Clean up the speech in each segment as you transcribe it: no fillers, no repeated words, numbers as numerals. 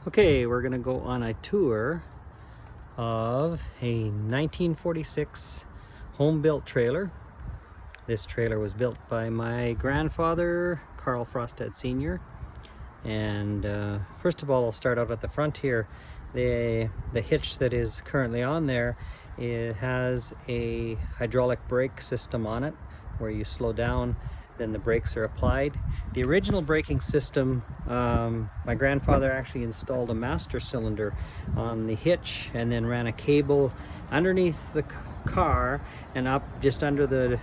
Okay, we're gonna go on a tour of a 1946 home-built trailer. This trailer was built by my grandfather, Carl Frostad Sr. And first of all, I'll start out at the front here. The hitch that is currently on there, it has a hydraulic brake system on it where you slow down, then the brakes are applied. The original braking system, my grandfather actually installed a master cylinder on the hitch and then ran a cable underneath the car and up just under the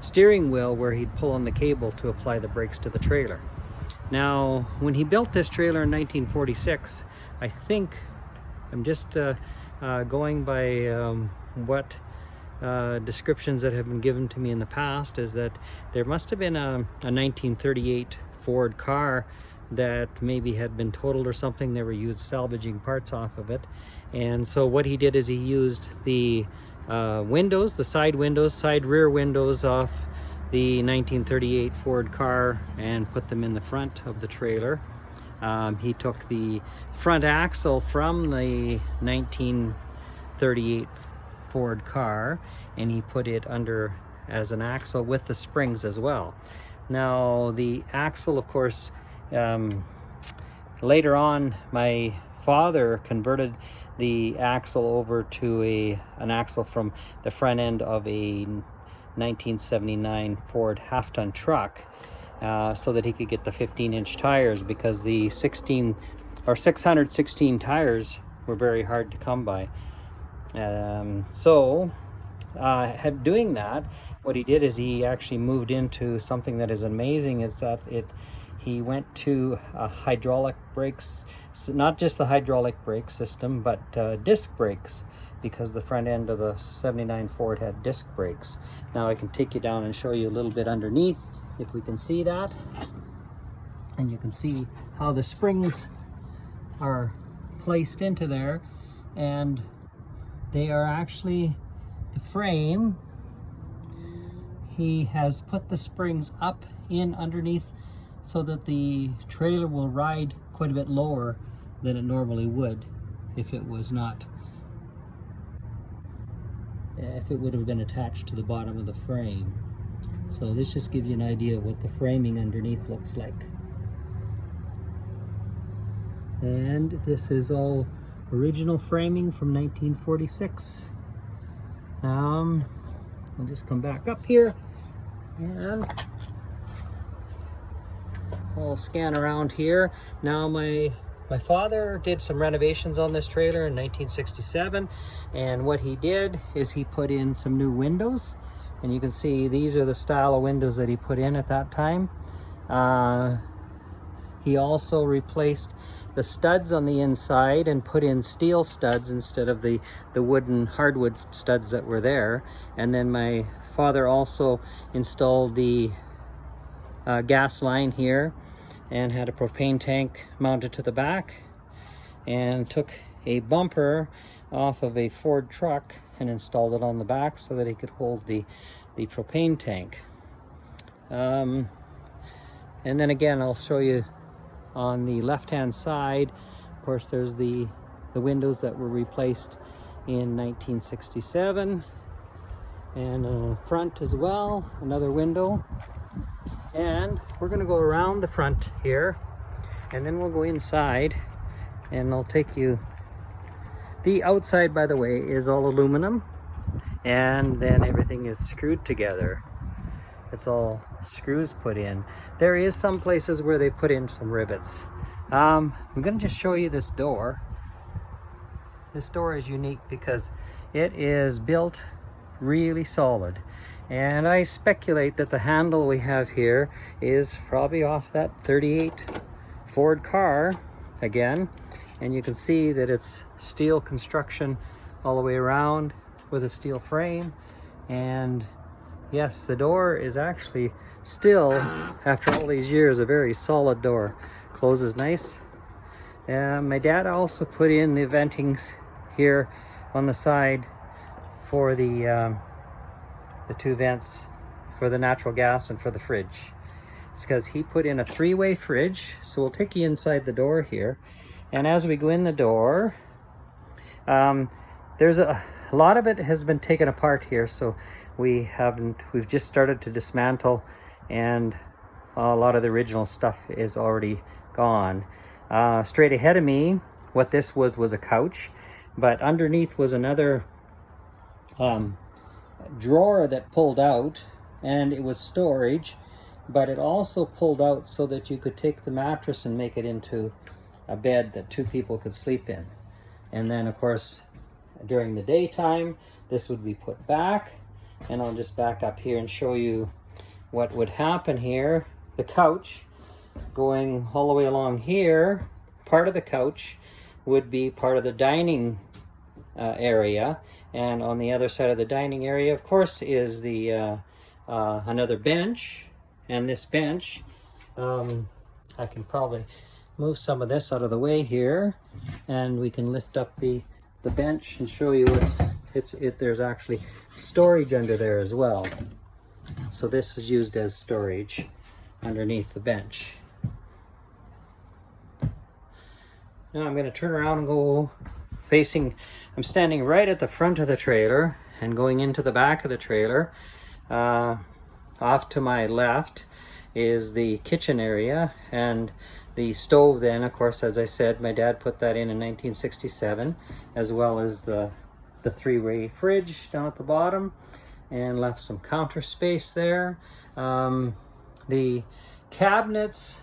steering wheel where he'd pull on the cable to apply the brakes to the trailer. Now, when he built this trailer in 1946, I think, I'm just going by what descriptions that have been given to me in the past, is that there must have been a 1938 Ford car that maybe had been totaled or something. They were used salvaging parts off of it, and so what he did is he used the windows, the side rear windows off the 1938 Ford car and put them in the front of the trailer. He took the front axle from the 1938 Ford car and he put it under as an axle with the springs as well. Now the axle, of course, later on my father converted the axle over to an axle from the front end of a 1979 Ford half-ton truck, so that he could get the 15-inch tires, because the 616 tires were very hard to come by. Doing that, what he did is he actually moved into something that is amazing, is that he went to hydraulic brakes, not just the hydraulic brake system, but disc brakes, because the front end of the 79 Ford had disc brakes. Now I can take you down and show you a little bit underneath, if we can see that. And you can see how the springs are placed into there, and they are actually the frame. He has put the springs up in underneath so that the trailer will ride quite a bit lower than it normally would if it was not, if it would have been attached to the bottom of the frame. So this just gives you an idea of what the framing underneath looks like. And this is all original framing from 1946. I'll just come back up here and I'll scan around here. Now my father did some renovations on this trailer in 1967, and what he did is he put in some new windows, and you can see these are the style of windows that he put in at that time. He also replaced the studs on the inside and put in steel studs instead of the wooden hardwood studs that were there. And then my father also installed the gas line here and had a propane tank mounted to the back, and took a bumper off of a Ford truck and installed it on the back so that he could hold the propane tank. And then again, I'll show you on the left hand side. Of course, there's the windows that were replaced in 1967, and front as well, another window. And we're going to go around the front here, and then we'll go inside and I'll take you. The outside, by the way, is all aluminum, and then everything is screwed together. It's all screws put in. There is some places where they put in some rivets. I'm going to just show you this door. This door is unique because it is built really solid, and I speculate that the handle we have here is probably off that 38 Ford car again, and you can see that it's steel construction all the way around with a steel frame. And yes, the door is actually still, after all these years, a very solid door. Closes nice. My dad also put in the ventings here on the side for the two vents for the natural gas and for the fridge. It's because he put in a three-way fridge. So we'll take you inside the door here, And as we go in the door, there's a lot of it has been taken apart here, so we've just started to dismantle, and a lot of the original stuff is already gone. Straight ahead of me, what this was a couch, but underneath was another drawer that pulled out, and it was storage, but it also pulled out so that you could take the mattress and make it into a bed that 2 people could sleep in. And then of course during the daytime this would be put back, and I'll just back up here and show you what would happen here. The couch going all the way along here, part of the couch would be part of the dining area, and on the other side of the dining area of course is the another bench. And this bench, I can probably move some of this out of the way here, and we can lift up the bench and show you there's actually storage under there as well. So this is used as storage underneath the bench. Now I'm going to turn around and go facing, I'm standing right at the front of the trailer and going into the back of the trailer. Off to my left is the kitchen area, and the stove then, of course, as I said, my dad put that in 1967, as well as the 3-way fridge down at the bottom, and left some counter space there. The cabinets,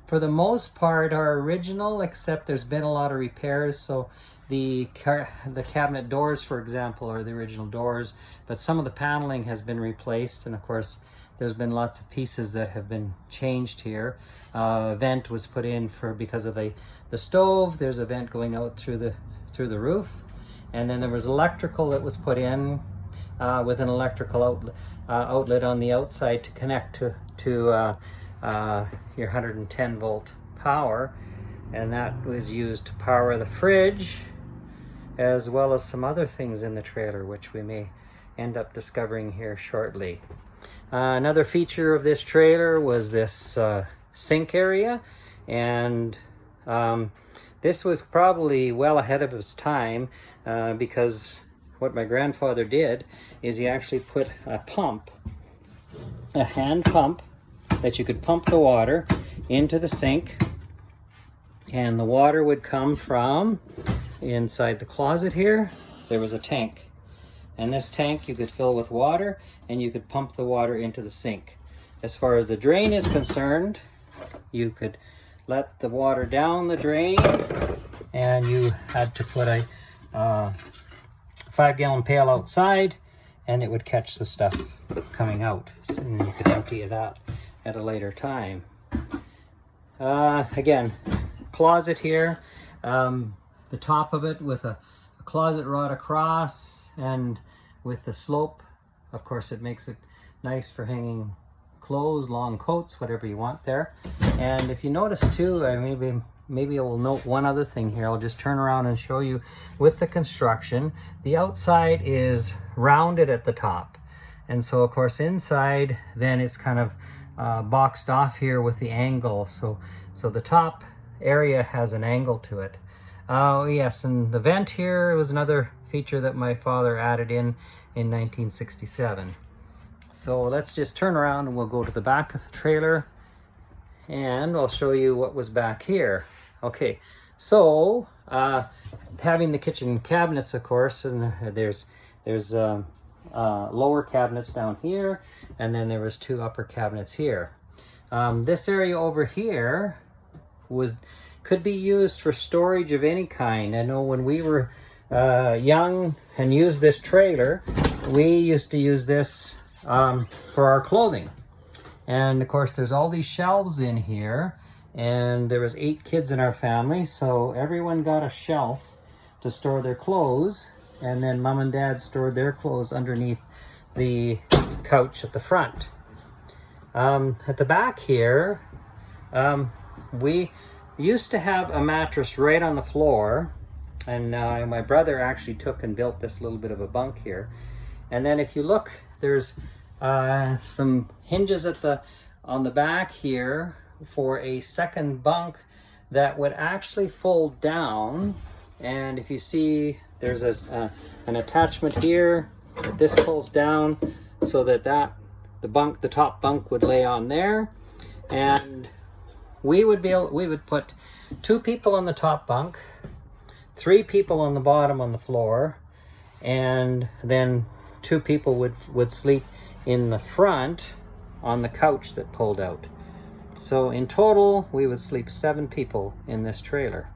for the most part, are original, except there's been a lot of repairs. So the cabinet doors, for example, are the original doors, but some of the paneling has been replaced, and of course there's been lots of pieces that have been changed here. A vent was put in because of the stove. There's a vent going out through the roof, and then there was electrical that was put in with an electrical outlet on the outside to connect to your 110 volt power, and that was used to power the fridge, as well as some other things in the trailer, which we may end up discovering here shortly. Another feature of this trailer was this sink area, and this was probably well ahead of its time, because what my grandfather did is he actually put a hand pump that you could pump the water into the sink, and the water would come from inside the closet here. There was a tank, and this tank you could fill with water, and you could pump the water into the sink. As far as the drain is concerned, you could let the water down the drain, and you had to put a 5-gallon pail outside, and it would catch the stuff coming out, so you could empty that at a later time. Again, closet here, the top of it with a closet rod across, and with the slope, of course, it makes it nice for hanging clothes, long coats, whatever you want there. And if you notice too, maybe I will note one other thing here. I'll just turn around and show you with the construction. The outside is rounded at the top, and so of course inside then it's kind of boxed off here with the angle, so the top area has an angle to it. Oh yes, and the vent here was another feature that my father added in 1967. So let's just turn around and we'll go to the back of the trailer, and I'll show you what was back here. Okay, so having the kitchen cabinets, of course, and there's lower cabinets down here, and then there was 2 upper cabinets here. This area over here could be used for storage of any kind. I know when we were young and used this trailer, we used to use this for our clothing. And of course there's all these shelves in here, and there was 8 kids in our family, so everyone got a shelf to store their clothes, and then mom and dad stored their clothes underneath the couch at the front. At the back here, we used to have a mattress right on the floor, and my brother actually took and built this little bit of a bunk here. And then if you look, there's some hinges on the back here for a second bunk that would actually fold down. And if you see, there's an attachment here. This pulls down so that the top bunk would lay on there, and we would put 2 people on the top bunk, 3 people on the bottom on the floor, and then 2 people would sleep in the front on the couch that pulled out. So in total, we would sleep 7 people in this trailer.